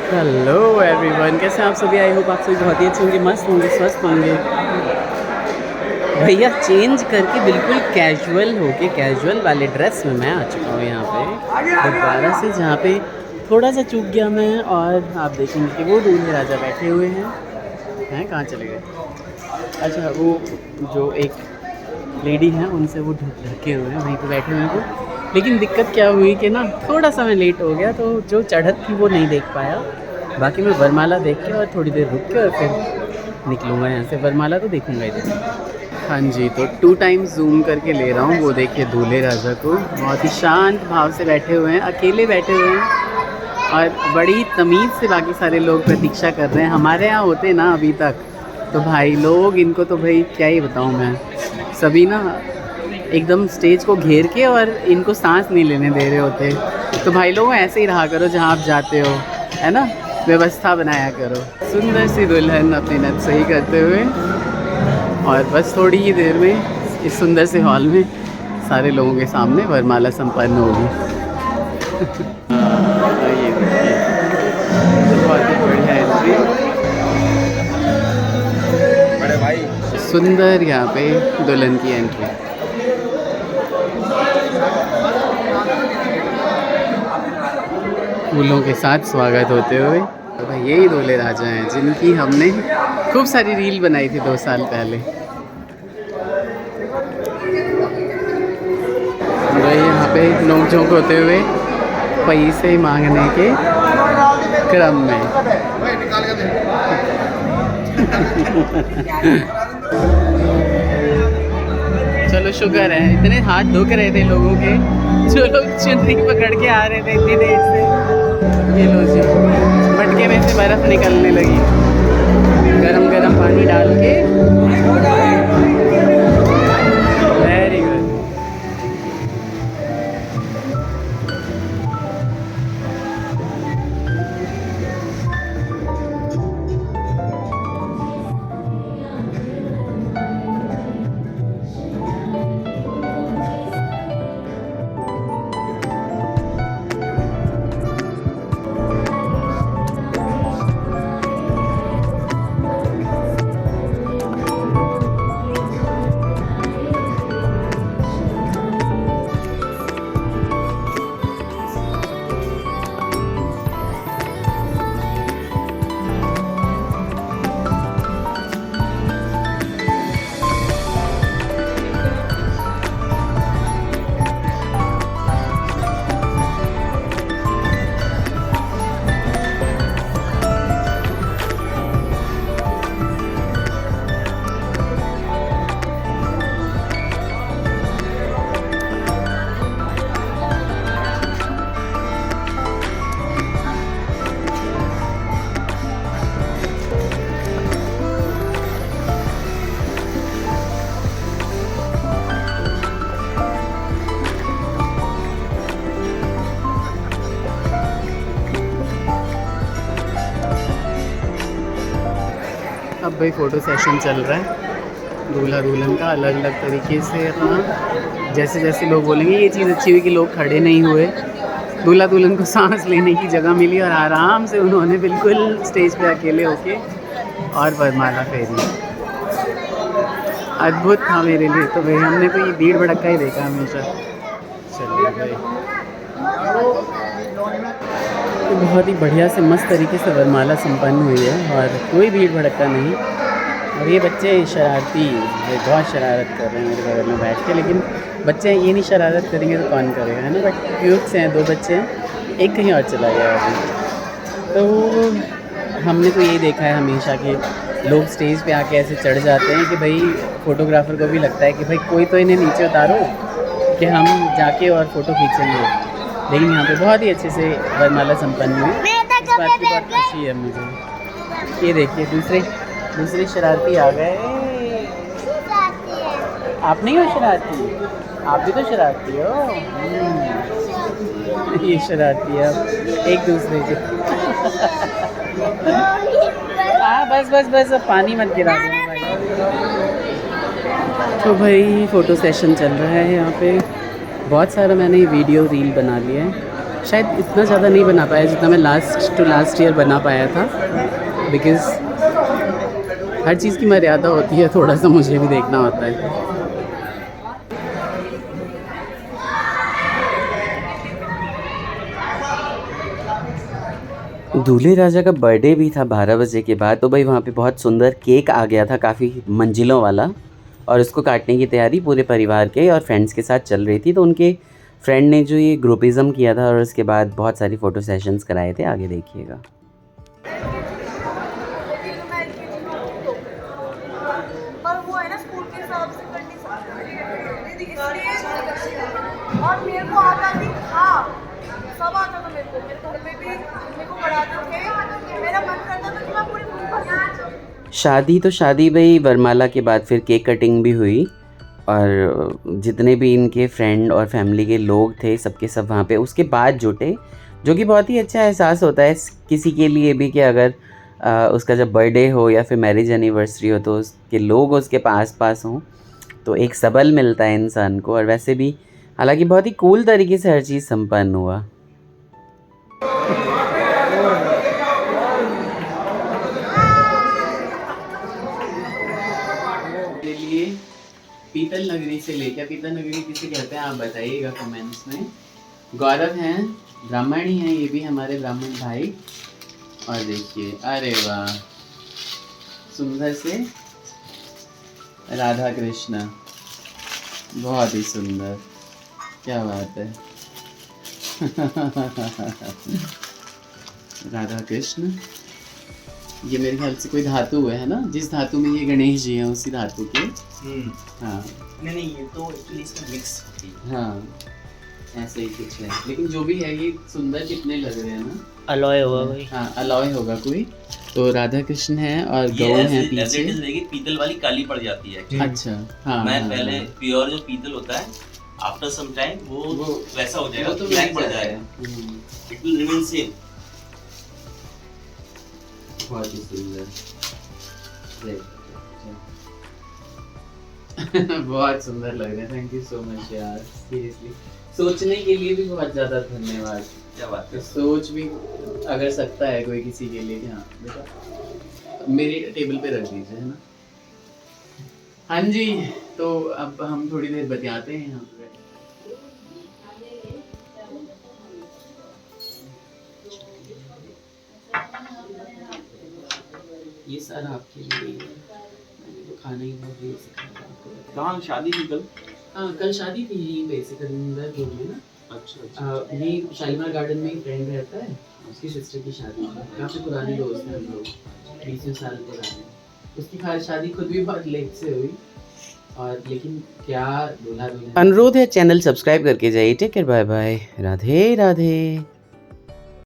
Hello everyone, कैसे हैं आप सभी। आई होप आप सभी बहुत ही अच्छे होंगे, मस्त होंगे, स्वस्थ होंगे। भैया चेंज करके बिल्कुल कैजुअल होके कैजुअल वाले ड्रेस में मैं आ चुका हूँ यहाँ पे दोबारा से, जहाँ पे थोड़ा सा चूक गया मैं। और आप देखेंगे कि वो दूल्हे राजा बैठे हुए हैं कहाँ चले गए। अच्छा, वो जो एक लेडी हैं उनसे वो ढके हुए हैं, वहीं पे बैठे हुए हैं वो। लेकिन दिक्कत क्या हुई कि ना थोड़ा सा मैं लेट हो गया, तो जो चढ़त थी वो नहीं देख पाया। बाकी मैं वरमाला देख के और थोड़ी देर रुक के और फिर निकलूँगा यहाँ से। वरमाला तो देखूँगा ही देखूँगा। हाँ जी, तो 2 टाइम जूम करके ले रहा हूँ। वो देखिए दूल्हे राजा को, बहुत ही शांत भाव से बैठे हुए हैं, अकेले बैठे हुए हैं और बड़ी तमीज़ से बाकी सारे लोग प्रतीक्षा कर रहे हैं। हमारे यहाँ होते ना अभी तक तो भाई लोग, इनको तो भाई क्या ही बताऊँ मैं, सभी ना एकदम स्टेज को घेर के और इनको सांस नहीं लेने दे रहे होते। तो भाई लोग ऐसे ही रहा करो जहाँ आप जाते हो, है ना, व्यवस्था बनाया करो। सुंदर सी दुल्हन अपनी नथ सही करते हुए, और बस थोड़ी ही देर में इस सुंदर से हॉल में सारे लोगों के सामने वरमाला संपन्न होगी। ये देखिए, बहुत ही बढ़िया एंट्री, बड़े भाई सुंदर यहाँ पे दुल्हन की एंट्री। फूलों के साथ स्वागत होते हुए। तो भाई यही दूल्हे राजा हैं जिनकी हमने खूब सारी रील बनाई थी 2 साल पहले। भाई यहाँ पे नोक झोंक होते हुए पैसे मांगने के क्रम में। चलो शुक्र है, इतने हाथ दुख रहे थे लोगों के, जो लोग चुनरी पकड़ के आ रहे थे इतनी देर से। ये लो जी, मटके में से बर्फ़ निकलने लगी, गरम गरम पानी डाल के। Very good. अब भाई फ़ोटो सेशन चल रहा है दूल्हा दुल्हन का, अलग अलग तरीके से अपना, जैसे जैसे लोग बोलेंगे। ये चीज़ अच्छी हुई कि लोग खड़े नहीं हुए, दूल्हा दुल्हन को सांस लेने की जगह मिली और आराम से उन्होंने बिल्कुल स्टेज पे अकेले होके और वरमाला फेरी। अद्भुत था मेरे लिए तो भाई, हमने तो ये भीड़ भड़क्का ही देखा हमेशा। चलिए भाई, तो बहुत ही बढ़िया से मस्त तरीके से वरमाला संपन्न हुई है और कोई भीड़ भड़क्का नहीं। और ये बच्चे शरारती, ये बहुत शरारत कर रहे हैं मेरे बगल में बैठ के, लेकिन बच्चे ये नहीं शरारत करेंगे तो कौन करेगा, है ना। बट क्यूट से हैं, 2 बच्चे हैं, एक कहीं और चला गया अभी। तो हमने तो यही देखा है हमेशा कि लोग स्टेज पे आके ऐसे चढ़ जाते हैं कि भाई फोटोग्राफ़र को भी लगता है कि भाई कोई तो इन्हें नीचे उतारो कि हम जाके और फ़ोटो खींचेंगे। लेकिन यहाँ पे बहुत ही अच्छे से वरमाला संपन्न हुई, इस बात की बहुत खुशी है मुझे। ये देखिए दूसरे शरारती आ गए। आप नहीं हो शरारती, आप भी तो शरारती हो। ये शरारती है अब एक दूसरे के। हाँ बस अब पानी मत गिरा देना भाई। तो भाई फ़ोटो सेशन चल रहा है यहाँ पे, बहुत सारा मैंने वीडियो रील बना लिया है। शायद इतना ज़्यादा नहीं बना पाया जितना मैं लास्ट ईयर बना पाया था, बिकॉज़ हर चीज़ की मर्यादा होती है, थोड़ा सा मुझे भी देखना होता है। दूल्हे राजा का बर्थडे भी था 12 बजे के बाद, तो भाई वहाँ पे बहुत सुंदर केक आ गया था, काफ़ी मंजिलों वाला, और उसको काटने की तैयारी पूरे परिवार के और फ्रेंड्स के साथ चल रही थी। तो उनके फ्रेंड ने जो ये ग्रुपिज़म किया था और उसके बाद बहुत सारी फ़ोटो सेशंस कराए थे, आगे देखिएगा। और मेरे को आता थी, हाँ सब आता था मेरे को, मेरे घर में भी मेरे को पढ़ाते थे, मेरा मन करता था कि मैं पूरी बुक शादी भाई वरमाला के बाद फिर केक कटिंग भी हुई, और जितने भी इनके फ्रेंड और फैमिली के लोग थे सबके सब वहाँ पे उसके बाद जुटे, जो कि बहुत ही अच्छा एहसास होता है किसी के लिए भी कि अगर उसका जब बर्थडे हो या फिर मैरिज एनिवर्सरी हो तो उसके लोग उसके पास हों, तो एक सबल मिलता है इंसान को। और वैसे भी हालांकि बहुत ही कूल तरीके से हर चीज़ संपन्न हुआ। लिए पीतल नगरी से लेकर, पीतल नगरी किसे कहते हैं आप बताइएगा कमेंट्स में। गौरव हैं, ब्राह्मण ही हैं ये भी, हमारे ब्राह्मण भाई। और देखिए, अरे वाह, सुंदर से राधा कृष्ण, बहुत ही सुंदर, क्या बात है। राधा कृष्ण, ये मेरे ख्याल से कोई धातु है ना, जिस धातु में ये गणेश जी हैं उसी धातु के। हाँ नहीं ये तो एक्चुअली इसमें मिक्स होती है। हाँ, ऐसे ही कुछ है, लेकिन जो भी है ये सुंदर कितने लग रहे हैं ना। अलॉय होगा भाई। हाँ, अलॉय होगा कोई। तो राधा कृष्ण है और गौ है पीछे। पीतल वाली काली पड़ जाती है। अच्छा, हाँ, मैं हाँ, पहले हाँ। प्योर जो पीतल होता है आफ्टर सम टाइम वो वैसा हो जाएगा, वो तो ब्लैक मिल पड़ जाता है। जाएगा, इट विल रिमेन सेम। बहुत ही सुंदर। बहुत सुंदर लग रहे हैं, थैंक यू सो मच यार, सीरियसली सोचने के लिए भी बहुत ज़्यादा धन्यवाद। क्या बात है। सोच भी अगर सकता है कोई किसी के लिए कि हाँ बेटा मेरे टेबल पे रख दीजिए, है ना। हाँ जी, तो अब हम थोड़ी देर बतियाते हैं यहाँ पे। ये सारा आपके लिए, मैंने तो खाना ही बहुत देर से खाया आपको बताया। कहाँ शादी थी कल? हाँ, कल शादी थी यहीं पे सिकंदर रोड में ना। अच्छा। ये शालीमार गार्डन में ही फ्रेंड रहता है, उसकी सिस्टर की शादी थी। काफ़ी पुराने दोस्त हैं हम लोग, 20 साल पुराने। उसकी शादी खुद भी बहुत लेट से हुई, और लेकिन क्या दूल्हा दुल्हन। अनुरोध है चैनल सब्सक्राइब करके जाइए। Take care, bye bye, Radhe Radhe.